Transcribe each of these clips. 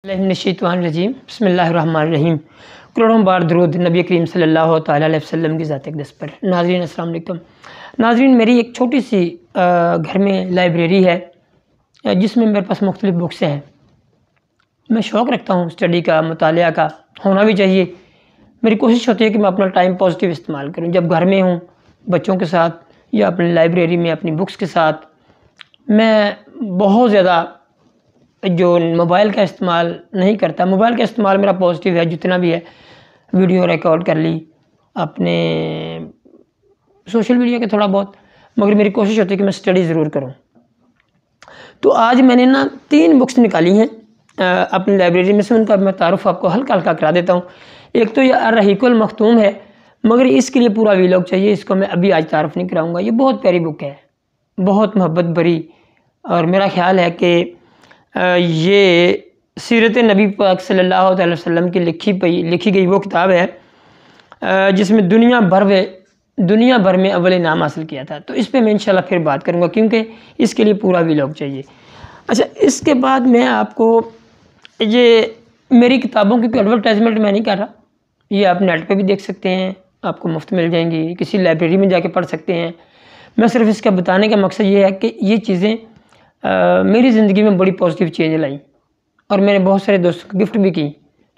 रजीम बिस्मिल्लाहिर्रहमानिर्रहीम। करोड़ों बार दरूद नबी करीम सल्लल्लाहु ताला अलैहि वसल्लम की ज़ात अक़दस पर। नाज़रीन अस्सलाम वालेकुम। नाज़रीन, मेरी एक छोटी सी घर में लाइब्रेरी है जिसमें मेरे पास मुख्तलिफ़ बुक्स हैं। मैं शौक़ रखता हूँ स्टडी का, मुतालिया का, होना भी चाहिए। मेरी कोशिश होती है कि मैं अपना टाइम पॉजिटिव इस्तेमाल करूँ। जब घर में हूँ बच्चों के साथ या अपनी लाइब्रेरी में अपनी बुक्स के साथ, मैं बहुत ज़्यादा जो मोबाइल का इस्तेमाल नहीं करता। मोबाइल का इस्तेमाल मेरा पॉजिटिव है, जितना भी है वीडियो रिकॉर्ड कर ली, अपने सोशल मीडिया के थोड़ा बहुत, मगर मेरी कोशिश होती है कि मैं स्टडी ज़रूर करूं। तो आज मैंने ना 3 बुक्स निकाली हैं अपनी लाइब्रेरी में से। उनका मैं तारुफ आपको हल्का हल्का करा देता हूँ। एक तो ये अर्रहीकुल मखतूम है, मगर इसके लिए पूरा वीलॉग चाहिए, इसको मैं अभी आज तारुफ नहीं कराऊँगा। ये बहुत प्यारी बुक है, बहुत मोहब्बत भरी, और मेरा ख्याल है कि ये सीरत नबी पाक सल्लल्लाहु अलैहि वसल्लम की लिखी गई वो किताब है जिसमें दुनिया भर में अव्वल इनाम हासिल किया था। तो इस पे मैं इंशाल्लाह फिर बात करूँगा, क्योंकि इसके लिए पूरा व्लॉग चाहिए। अच्छा, इसके बाद मैं आपको ये मेरी किताबों की एडवर्टाइजमेंट मैं नहीं कर रहा, ये आप नेट पे भी देख सकते हैं, आपको मुफ्त मिल जाएंगी, किसी लाइब्रेरी में जाके पढ़ सकते हैं। मैं सिर्फ इसका बताने का मकसद ये है कि ये चीज़ें मेरी ज़िंदगी में बड़ी पॉजिटिव चेंज लाई, और मैंने बहुत सारे दोस्तों को गिफ्ट भी की।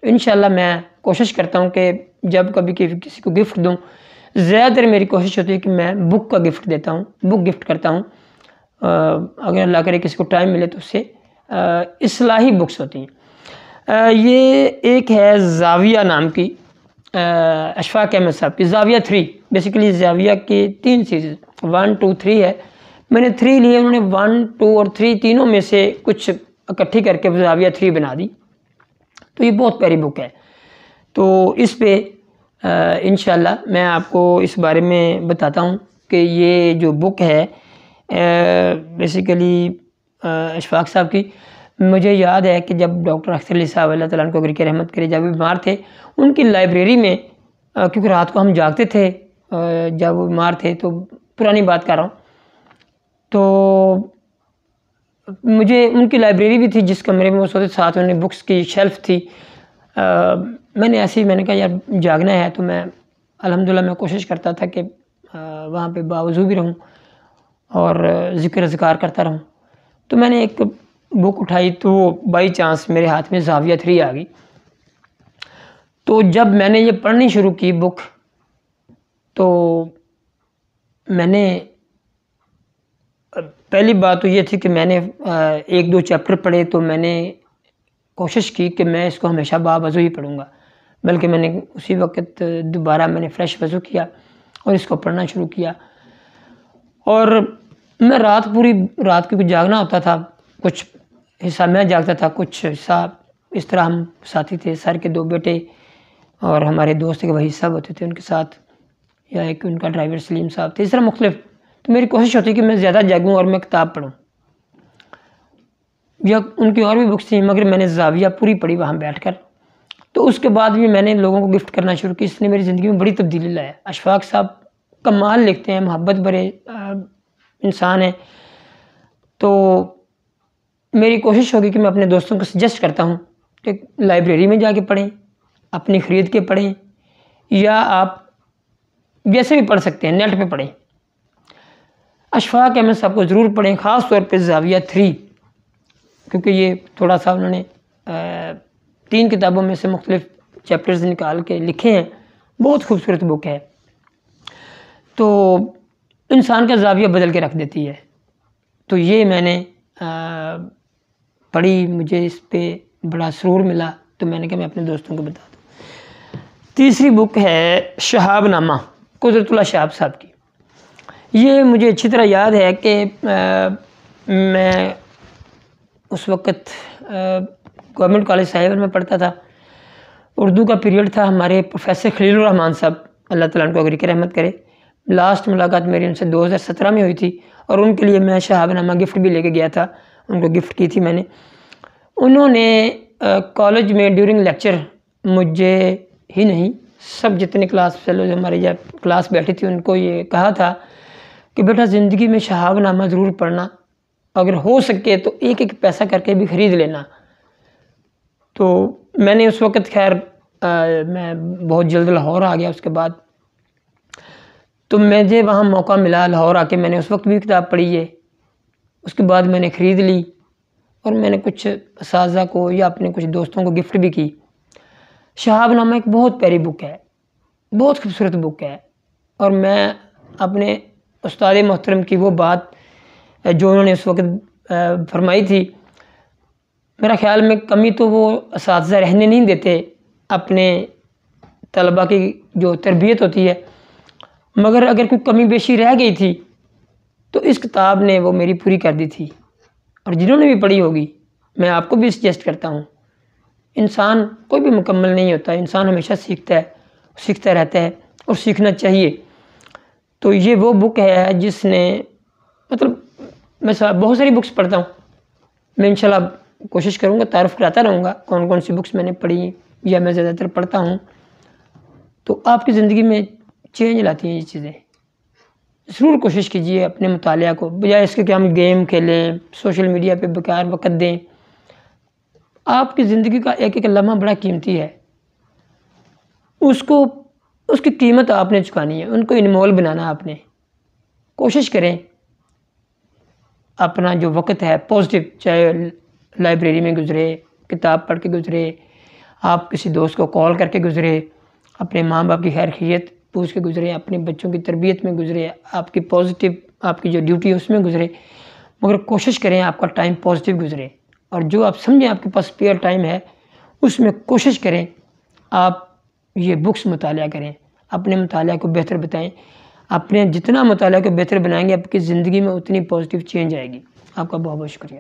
तो इंशाल्लाह मैं कोशिश करता हूँ कि जब कभी किसी को गिफ्ट दूँ, ज़्यादातर मेरी कोशिश होती है कि मैं बुक का गिफ्ट देता हूँ, बुक गिफ्ट करता हूँ। अगर अल्लाह करे किसी को टाइम मिले तो उससे इस्लाही बुक्स होती हैं। ये एक है ज़ाविया नाम की, अशफाक अहमद साहब की, ज़ाविया 3। बेसिकली ज़ाविया के 3 सीरीज़ 1, 2, 3 है। मैंने 3 लिए, उन्होंने 1, 2 और 3 तीनों में से कुछ इकट्ठी करके ज़ाविया 3 बना दी। तो ये बहुत प्यारी बुक है। तो इस पे इंशाल्लाह मैं आपको इस बारे में बताता हूँ कि ये जो बुक है बेसिकली अशफाक साहब की। मुझे याद है कि जब डॉक्टर अख्तर अली साहब अल्लाह ताला उनको गिरके रहमत करे, जब वो बीमार थे, उनकी लाइब्रेरी में क्योंकि रात को हम जागते थे जब वो बीमार थे, तो पुरानी बात कर रहा हूँ, तो मुझे उनकी लाइब्रेरी भी थी जिस कमरे में वो सोते, साथ उन्हें बुक्स की शेल्फ़ थी। मैंने कहा यार जागना है, तो मैं अल्हम्दुलिल्लाह मैं कोशिश करता था कि वहाँ पे बावजू भी रहूँ और ज़िक्र अज़कार करता रहूँ। तो मैंने एक बुक उठाई, तो वो बाई चांस मेरे हाथ में ज़ाविया 3 आ गई। तो जब मैंने ये पढ़नी शुरू की बुक, तो मैंने पहली बात तो ये थी कि मैंने 1-2 चैप्टर पढ़े, तो मैंने कोशिश की कि मैं इसको हमेशा बावज़ू ही पढ़ूँगा। बल्कि मैंने उसी वक़्त दोबारा मैंने फ़्रेश वज़ू किया और इसको पढ़ना शुरू किया। और मैं पूरी रात क्योंकि जागना होता था, कुछ हिस्सा मैं जागता था, कुछ हिस्सा इस तरह हम साथी थे, सर के 2 बेटे और हमारे दोस्त के वही सब होते थे उनके साथ, या एक उनका ड्राइवर सलीम साहब थे, इस तरह मुख्तलिफ। तो मेरी कोशिश होती है कि मैं ज़्यादा जागूँ और मैं किताब पढूँ, या उनकी और भी बुक्स थी, मगर मैंने ज़ाविया पूरी पढ़ी वहाँ बैठकर। तो उसके बाद भी मैंने लोगों को गिफ्ट करना शुरू की। इसने मेरी ज़िंदगी में बड़ी तब्दीली लाया। अशफाक साहब कमाल लिखते हैं, मोहब्बत भरे इंसान हैं। तो मेरी कोशिश होगी कि मैं अपने दोस्तों को सजेस्ट करता हूँ कि लाइब्रेरी में जाके पढ़ें, अपनी ख़रीद के पढ़ें, या आप जैसे भी पढ़ सकते हैं, नेट पे पढ़ें। अशफाक अहमद साहब को ज़रूर पढ़ें, ख़ास तौर पे ज़ाविया 3, क्योंकि ये थोड़ा सा उन्होंने 3 किताबों में से मुख्तलिफ चैप्टर्स निकाल के लिखे हैं। बहुत खूबसूरत बुक है, तो इंसान का ज़ाविया बदल के रख देती है। तो ये मैंने पढ़ी, मुझे इस पे बड़ा सुरूर मिला, तो मैंने कहा मैं अपने दोस्तों को बता दूँ। तीसरी बुक है शहाबनामा, कुदरतुल्लाह शहाब साहब की। ये मुझे अच्छी तरह याद है कि मैं उस वक़्त गवर्नमेंट कॉलेज साहिबल में पढ़ता था। उर्दू का पीरियड था। हमारे प्रोफेसर खलीलुर रहमान साहब अल्लाह ताला उनको गिरके रहमत करे, लास्ट मुलाकात मेरी उनसे 2017 में हुई थी, और उनके लिए मैं शहाबनामा गिफ्ट भी लेके गया था, उनको गिफ्ट की थी मैंने। उन्होंने कॉलेज में ड्यूरिंग लेक्चर मुझे ही नहीं, सब जितने क्लास फेलोज हमारे जब क्लास बैठी थी, उनको ये कहा था कि बेटा ज़िंदगी में शहाबनामा ज़रूर पढ़ना, अगर हो सके तो एक एक पैसा करके भी ख़रीद लेना। تو میں نے اس وقت خیر میں بہت جلد لاہور آ گیا. اس کے بعد تو مجھے وہاں موقع ملا لاہور آ کے میں نے اس وقت بھی کتاب پڑھی ہے. اس کے بعد میں نے خرید لی اور میں نے کچھ اساتذہ کو یا اپنے کچھ دوستوں کو گفٹ بھی کی. شہاب نامہ ایک بہت پیاری بک ہے, بہت خوبصورت بک ہے, اور میں اپنے استاد محترم کی وہ بات جو انہوں نے اس وقت فرمائی تھی, میرا خیال میں کمی تو وہ اساتذہ رہنے نہیں دیتے اپنے طلباء کی جو تربیت ہوتی ہے, مگر اگر کوئی کمی بیشی رہ گئی تھی تو اس کتاب نے وہ میری پوری کر دی تھی. اور جنہوں نے بھی پڑھی ہوگی میں آپ کو بھی سجیسٹ کرتا ہوں, انسان کوئی بھی مکمل نہیں ہوتا, انسان ہمیشہ سیکھتا رہتا ہے اور سیکھنا چاہیے. تو یہ وہ بک ہے جس نے مطلب میں بہت ساری بکس پڑھتا ہوں, میں انشاءاللہ کوشش کروں گا تعارف کراتا رہوں گا کون کون سی بکس میں نے پڑھی یا میں زیادہ تر پڑھتا ہوں. تو آپ کی زندگی میں چینج لاتی ہیں یہ چیزیں. ضرور کوشش کیجئے اپنے مطالعہ کو, بجائے اس کے کہ ہم گیم کھیلیں, سوشل میڈیا پہ بیکار وقت دیں. آپ کی زندگی کا ایک ایک لمحہ بڑا قیمتی ہے, اس کی قیمت آپ نے چکانی ہے, ان کو انمول بنانا آپ نے. کوشش کریں اپنا جو وقت ہے پازیٹیو, چاہے لائبریری میں گزرے, کتاب پڑھ کے گزرے, آپ کسی دوست کو کال کر کے گزرے, اپنے ماں باپ کی خیر خیریت پوچھ کے گزرے, اپنے بچوں کی تربیت میں گزرے, آپ کی پازیٹیو آپ کی جو ڈیوٹی ہے اس میں گزرے, مگر کوشش کریں آپ کا ٹائم پازیٹیو گزرے. اور جو آپ سمجھیں آپ کے پاس اسپیئر ٹائم ہے اس میں کوشش کریں آپ یہ بکس مطالعہ کریں, اپنے مطالعہ کو بہتر بتائیں. اپنے جتنا مطالعہ کو بہتر بنائیں گے آپ کی زندگی میں اتنی پازیٹیو چینج آئے گی. آپ کا بہت بہت شکریہ.